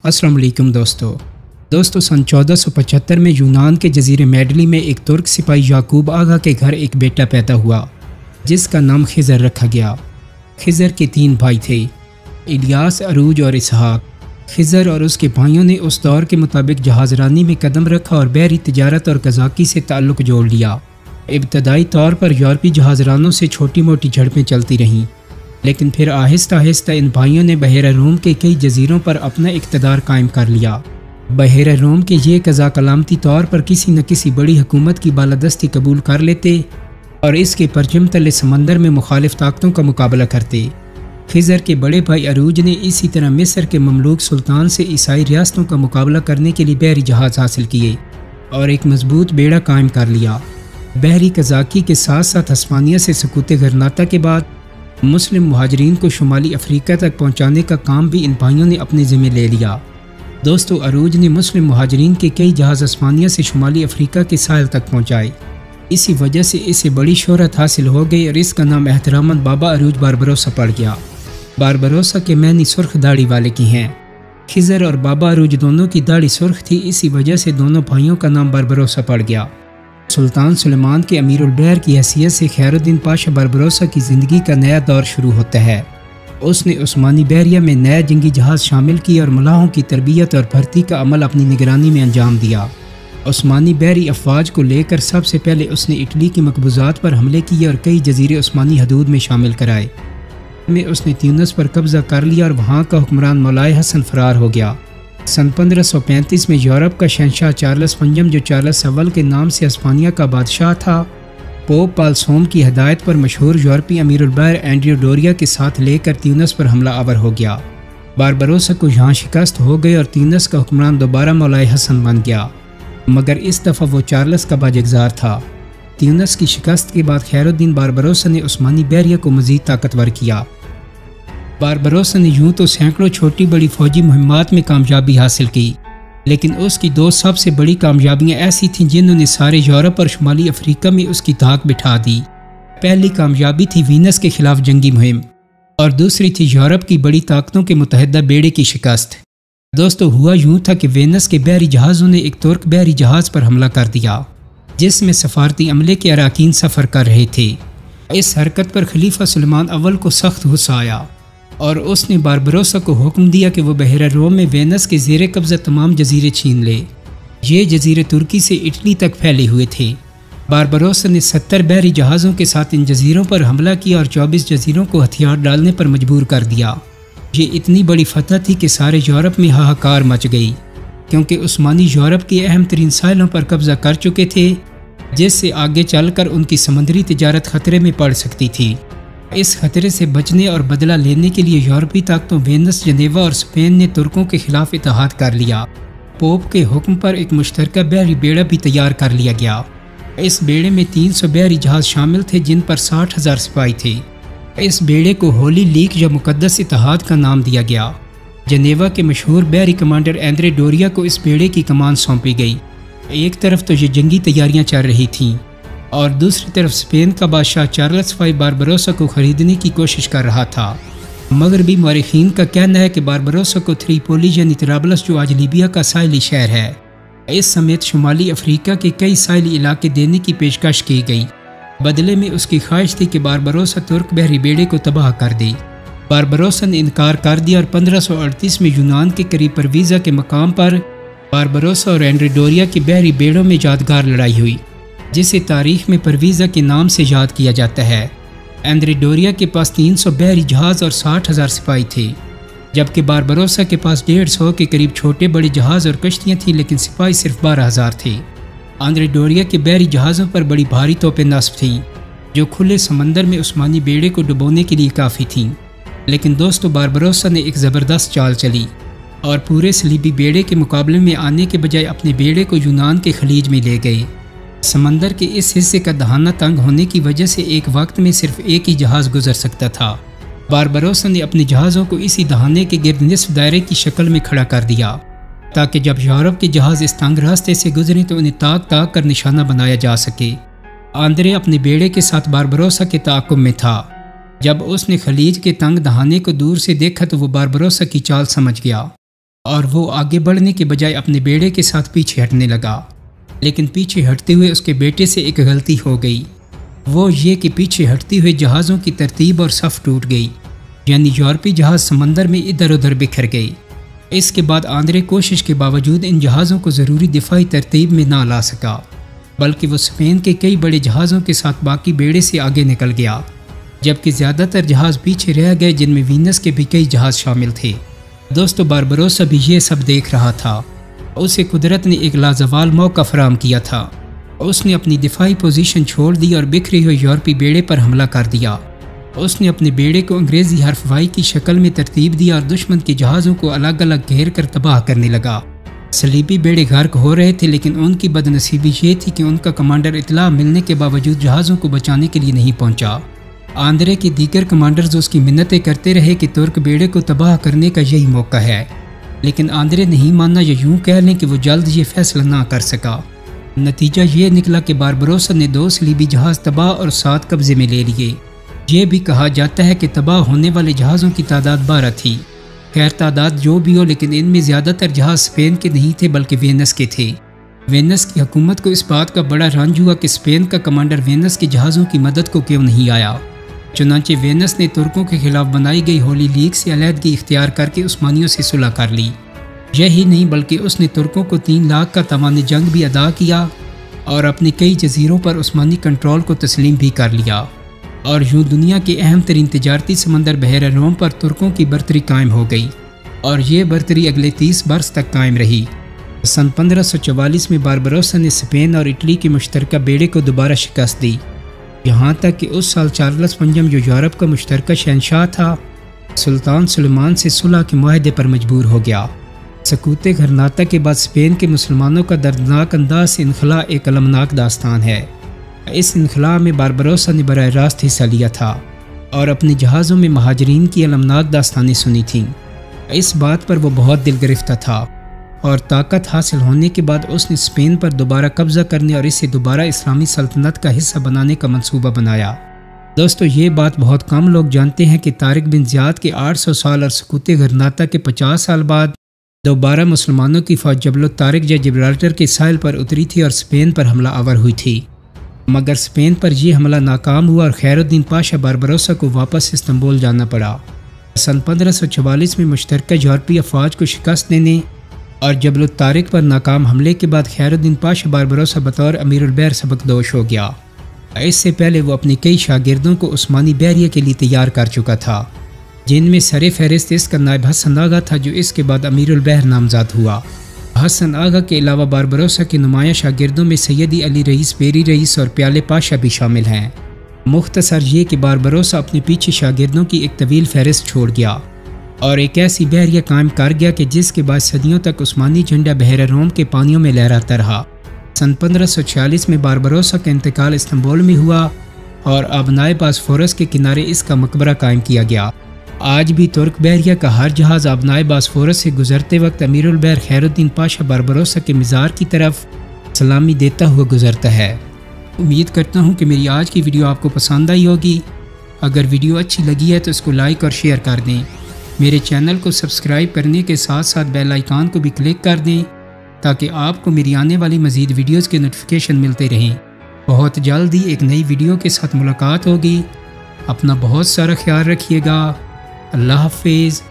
अस्सलाम वालेकुम दोस्तों सन 1475 में यूनान के जजीरे मेडली में एक तुर्क सिपाही याकूब आगा के घर एक बेटा पैदा हुआ जिसका नाम खिज़र रखा गया। खिज़र के 3 भाई थे, इलियास, अरूज और इसहाक। खिज़र और उसके भाइयों ने उस दौर के मुताबिक जहाज़रानी में कदम रखा और बहरी तिजारत और कज़ाकी से ताल्लुक़ जोड़ लिया। इब्तदाई तौर पर यूरोपी जहाज़रानों से छोटी मोटी झड़पें चलती रहीं, लेकिन फिर आहिस्ता आहिस्ता इन भाइयों ने बहरा रोम के कई जजीरों पर अपना इक़्तिदार कायम कर लिया। बहरा रोम के ये कज़ा कलामती तौर पर किसी न किसी बड़ी हुकूमत की बालादस्ती कबूल कर लेते और इसके परचम तले समंदर में मुखालिफ ताकतों का मुकाबला करते। खिज़र के बड़े भाई अरूज ने इसी तरह मिस्र के ममलूक सुल्तान से ईसाई रियासतों का मुकाबला करने के लिए बहरी जहाज़ हासिल किए और एक मजबूत बेड़ा कायम कर लिया। बहरी कज़ाकी के साथ साथ हस्पानिया से सकूत गरनाता के बाद मुस्लिम मुहाजिरीन को शुमाली अफ्रीका तक पहुंचाने का काम भी इन भाइयों ने अपने ज़िम्मे ले लिया। दोस्तों, अरूज ने मुस्लिम मुहाजिरीन के कई जहाज़ हस्पानिया से शुमाली अफ्रीका के साहिल तक पहुंचाए। इसी वजह से इसे बड़ी शोहरत हासिल हो गई और इसका नाम एहतरामन बाबा अरूज बारबरोसा पड़ गया। बारबरोसा के मैनी सुर्ख दाढ़ी वाले की हैं। खिज़र और बाबा अरूज दोनों की दाढ़ी सुर्ख थी, इसी वजह से दोनों भाइयों का नाम बारबरोसा पड़ गया। सुल्तान सुलेमान के अमीरुल बहर की हैसियत से खैरुद्दीन पाशा बारबरोसा की ज़िंदगी का नया दौर शुरू होता है। उसने उस्मानी बहरिया में नया जंगी जहाज़ शामिल किया और मलाहों की तरबियत और भर्ती का अमल अपनी निगरानी में अंजाम दिया। उस्मानी बहरी अफवाज को लेकर सबसे पहले उसने इटली की मकबूजात पर हमले किए और कई जजीरे उस्मानी हदूद में शामिल कराए। में उसने ट्यूनिस पर कब्जा कर लिया और वहाँ का हुक्मरान मौलाए हसन फरार हो गया। सन 1535 में यूरोप का शहंशाह चार्ल्स पंजम, जो चार्ल्स अव्वल के नाम से हिस्पानिया का बादशाह था, पोप पालसोम की हदायत पर मशहूर यूरोपी अमीरुल बहर एंड्रियो डोरिया के साथ लेकर ट्यूनिस पर हमला आवर हो गया। बारबरोसा को यहाँ शिकस्त हो गई और ट्यूनिस का हुक्मरान दोबारा मौलाए हसन बन गया, मगर इस दफ़ा वो चार्ल्स का बाजगजार था। ट्यूनिस की शिकस्त के बाद खैरुद्दीन बारबरोसा ने उस्मानी बहरिया को मज़ीद ताकतवर किया। बारबरोसा ने यूँ तो सैकड़ों छोटी बड़ी फौजी मुहिम्मात में कामयाबी हासिल की, लेकिन उसकी 2 सबसे बड़ी कामयाबियाँ ऐसी थीं जिन्होंने सारे यूरोप और शुमाली अफ्रीका में उसकी धाक बिठा दी। पहली कामयाबी थी वीनस के खिलाफ जंगी मुहिम और दूसरी थी यूरोप की बड़ी ताकतों के मुतहदा बेड़े की शिकस्त। दोस्तों, हुआ यूँ था कि वीनस के बहरी जहाज़ों ने एक तुर्क बहरी जहाज़ पर हमला कर दिया जिसमें सफारती अमले के अराकीन सफ़र कर रहे थे। इस हरकत पर खलीफा सुलेमान अव्वल को सख्त गुस्सा आया और उसने बारबरोसा को हुक्म दिया कि वो बहरा रोम में वेनस के ज़ेरे कब्ज़ा तमाम जजीरे छीन ले। ये जजीरे तुर्की से इटली तक फैले हुए थे। बारबरोसा ने 70 बहरी जहाज़ों के साथ इन जजीरों पर हमला किया और 24 जजीरों को हथियार डालने पर मजबूर कर दिया। ये इतनी बड़ी फतह थी कि सारे यूरोप में हाहाकार मच गई, क्योंकि उस्मानी यूरोप के अहम तरीन साहिलों पर कब्ज़ा कर चुके थे, जिससे आगे चलकर उनकी समुद्री तिजारत खतरे में पड़ सकती थी। इस खतरे से बचने और बदला लेने के लिए यूरोपी ताकतों वेनिस, जनेवा और स्पेन ने तुर्कों के खिलाफ इत्तेहाद कर लिया। पोप के हुक्म पर एक मुश्तरका बहरी बेड़ा भी तैयार कर लिया गया। इस बेड़े में 300 बहरी जहाज़ शामिल थे जिन पर 60,000 सिपाही थे। इस बेड़े को होली लीग या मुकद्दस इत्तेहाद का नाम दिया गया। जनेवा के मशहूर बहरी कमांडर एंड्रे डोरिया को इस बेड़े की कमान सौंपी गई। एक तरफ तो ये जंगी तैयारियां चल रही थीं और दूसरी तरफ स्पेन का बादशाह चार्ल्स वाई बारबरोसा को ख़रीदने की कोशिश कर रहा था। मगरबी मौरखीन का कहना है कि बारबरोसा को त्रिपोली यानी तराबलस, जो आज लीबिया का साहिली शहर है, इस समेत शुमाली अफ्रीका के कई साहिली इलाके देने की पेशकश की गई। बदले में उसकी ख्वाहिश थी कि बारबरोसा तुर्क बहरी बेड़े को तबाह कर दे। बारबरोसा ने इनकार कर दिया और 1538 में यूनान के करीब परवीज़ा के मकाम पर बारबरोसा और एंड्रे डोरिया की बहरी बेड़ों में यादगार लड़ाई हुई, जिसे तारीख में परवीज़ा के नाम से याद किया जाता है। एंड्रे डोरिया के पास 300 बहरी जहाज़ और 60,000 सिपाही थे, जबकि बारबरोसा के पास 150 के करीब छोटे बड़े जहाज़ और कश्तियाँ थीं, लेकिन सिपाही सिर्फ 12,000 थे। एंड्रे डोरिया के बहरी जहाज़ों पर बड़ी भारी तोपें नस्ब थीं, जो खुले समंदर में उस्मानी बेड़े को डुबोने के लिए काफ़ी थीं। लेकिन दोस्तों, बारबरोसा ने एक ज़बरदस्त चाल चली और पूरे सलीबी बेड़े के मुकाबले में आने के बजाय अपने बेड़े को यूनान के खलीज में ले गए। समंदर के इस हिस्से का दहाना तंग होने की वजह से एक वक्त में सिर्फ एक ही जहाज़ गुजर सकता था। बारबरोसा ने अपने जहाज़ों को इसी दहाने के गिर्द निस्फ दायरे की शक्ल में खड़ा कर दिया, ताकि जब यूरोप के जहाज़ इस तंग रास्ते से गुजरें तो उन्हें ताक ताक कर निशाना बनाया जा सके। आंद्रे अपने बेड़े के साथ बारबरोसा के ताक़ुब में था। जब उसने खलीज के तंग दहाने को दूर से देखा तो वो बारबरोसा की चाल समझ गया। اور وہ آگے بڑھنے کے بجائے اپنے بیڑے کے ساتھ پیچھے ہٹنے لگا، لیکن پیچھے ہٹتے ہوئے اس کے بیٹے سے ایک غلطی ہو گئی، وہ یہ کہ پیچھے ہٹتے ہوئے جہازوں کی ترتیب اور صف ٹوٹ گئی، یعنی یورپی جہاز سمندر میں ادھر ادھر بکھر گئی۔ اس کے بعد آندرے کوشش کے باوجود ان جہازوں کو ضروری دفاعی ترتیب میں نہ لا سکا، بلکہ وہ اسپین کے کئی بڑے جہازوں کے ساتھ باقی بیڑے سے آگے نکل گیا، جبکہ زیادہ تر جہاز پیچھے رہ گئے، جن میں وینس کے بھی کئی جہاز شامل تھے۔ دوستو، باربروسا بھی یہ سب دیکھ رہا تھا۔ اسے قدرت نے ایک لازوال موقع فراہم کیا تھا۔ اس نے اپنی دفاعی پوزیشن چھوڑ دی اور بکھرے ہوئے یورپی بیڑے پر حملہ کر دیا۔ اس نے اپنے بیڑے کو انگریزی حرف وائی کی شکل میں ترتیب دیا اور دشمن کے جہازوں کو الگ الگ گھیر کر تباہ کرنے لگا۔ صلیبی بیڑے غرق ہو رہے تھے، لیکن ان کی بد نصیبی یہ تھی کہ ان کا کمانڈر اطلاع ملنے کے باوجود جہازوں کو بچانے کے لیے نہیں پہنچا۔ آندرے کے دیگر کمانڈرز اس کی منتیں کرتے رہے کہ ترک بیڑے کو تباہ کرنے کا یہی موقع ہے، لیکن آندرے نہیں مانا، یا یوں کہہ لیں کہ وہ جلد یہ فیصلہ نہ کر سکا۔ نتیجہ یہ نکلا کہ باربروسا نے 2 صلیبی جہاز تباہ اور 7 قبضے میں لے لیے۔ یہ بھی کہا جاتا ہے کہ تباہ ہونے والے جہازوں کی تعداد 12 تھی۔ خیر تعداد جو بھی ہو، لیکن ان میں زیادہ تر جہاز اسپین کے نہیں تھے بلکہ وینس کے تھے۔ وینس کی حکومت کو اس بات کا بڑا رنج ہوا کہ اسپین کا کمانڈر وینس کے جہازوں کی مدد کو کیوں نہیں آیا۔ چنانچہ وینس نے ترکوں کے خلاف بنائی گئی ہولی لیگ سے علیحدگی اختیار کر کے عثمانیوں سے صلح کر لی۔ یہی نہیں بلکہ اس نے ترکوں کو 3 لاکھ کا تاوان جنگ بھی ادا کیا اور اپنے کئی جزیروں پر عثمانی کنٹرول کو تسلیم بھی کر لیا، اور یوں دنیا کے اہم ترین تجارتی سمندر بحیرہ روم پر ترکوں کی برتری قائم ہو گئی، اور یہ برتری اگلے 30 برس تک قائم رہی۔ سن 1544 میں باربروسا نے اسپین اور اٹلی کے مشترکہ بیڑے کو دوبارہ شکست دی، یہاں تک کہ اس سال چارلس پنجم، جو یورپ کا مشترکہ شہنشاہ تھا، سلطان سلیمان سے صلح کے معاہدے پر مجبور ہو گیا۔ سقوط غرناطہ کے بعد اسپین کے مسلمانوں کا دردناک انداز سے انخلاء ایک المناک داستان ہے۔ اس انخلاء میں باربروسا نے براہ راست حصہ لیا تھا اور اپنے جہازوں میں مہاجرین کی المناک داستانیں سنی تھیں۔ اس بات پر وہ بہت دل گرفتہ تھا، اور طاقت حاصل ہونے کے بعد اس نے اسپین پر دوبارہ قبضہ کرنے اور اسے دوبارہ اسلامی سلطنت کا حصہ بنانے کا منصوبہ بنایا۔ دوستو، یہ بات بہت کم لوگ جانتے ہیں کہ طارق بن زیاد کے 800 سال اور سقوط غرناطہ کے 50 سال بعد دوبارہ مسلمانوں کی فوج جبل الطارق یا جبرالٹر کے ساحل پر اتری تھی اور اسپین پر حملہ آور ہوئی تھی، مگر اسپین پر یہ حملہ ناکام ہوا اور خیر الدین پاشا باربروسا کو واپس استنبول جانا پڑا۔ سن 1544 میں مشترکہ یورپی افواج کو شکست دینے اور جبل الطارق پر ناکام حملے کے بعد خیر الدین پاشا باربروسا بطور امیر البحر سبکدوش ہو گیا۔ اس سے پہلے وہ اپنے کئی شاگردوں کو عثمانی بحریہ کے لیے تیار کر چکا تھا، جن میں سر فہرست اس کا نائب حسن آغا تھا، جو اس کے بعد امیر البحر نامزد ہوا۔ حسن آغا کے علاوہ باربروسا کے نمایاں شاگردوں میں سیدی علی رئیس، پیری رئیس اور پیالے پاشا بھی شامل ہیں۔ مختصر یہ کہ باربروسا اپنے پیچھے شاگردوں کی ایک طویل فہرست چھوڑ گیا اور ایک ایسی بحریہ قائم کر گیا کہ جس کے بعد صدیوں تک عثمانی جھنڈا بحیرہ روم کے پانیوں میں لہراتا رہا۔ سن 1546 میں باربروسا کا انتقال استنبول میں ہوا اور آبنائے باسفورس کے کنارے اس کا مقبرہ قائم کیا گیا۔ آج بھی ترک بحریہ کا ہر جہاز آبنائے باسفورس سے گزرتے وقت امیر البحر خیر الدین پاشا باربروسا کے مزار کی طرف سلامی دیتا ہوا گزرتا ہے۔ امید کرتا ہوں کہ میری آج کی ویڈیو آپ کو پسند آئی ہوگی۔ اگر ویڈیو اچھی لگی ہے تو اس کو لائک اور شیئر کر دیں۔ میرے چینل کو سبسکرائب کرنے کے ساتھ ساتھ بیل آئیکن کو بھی کلک کر دیں تاکہ آپ کو میری آنے والی مزید ویڈیوز کے نوٹیفیکیشن ملتے رہیں۔ بہت جلد ہی ایک نئی ویڈیو کے ساتھ ملاقات ہوگی۔ اپنا بہت سارا خیال رکھیے گا۔ اللہ حافظ۔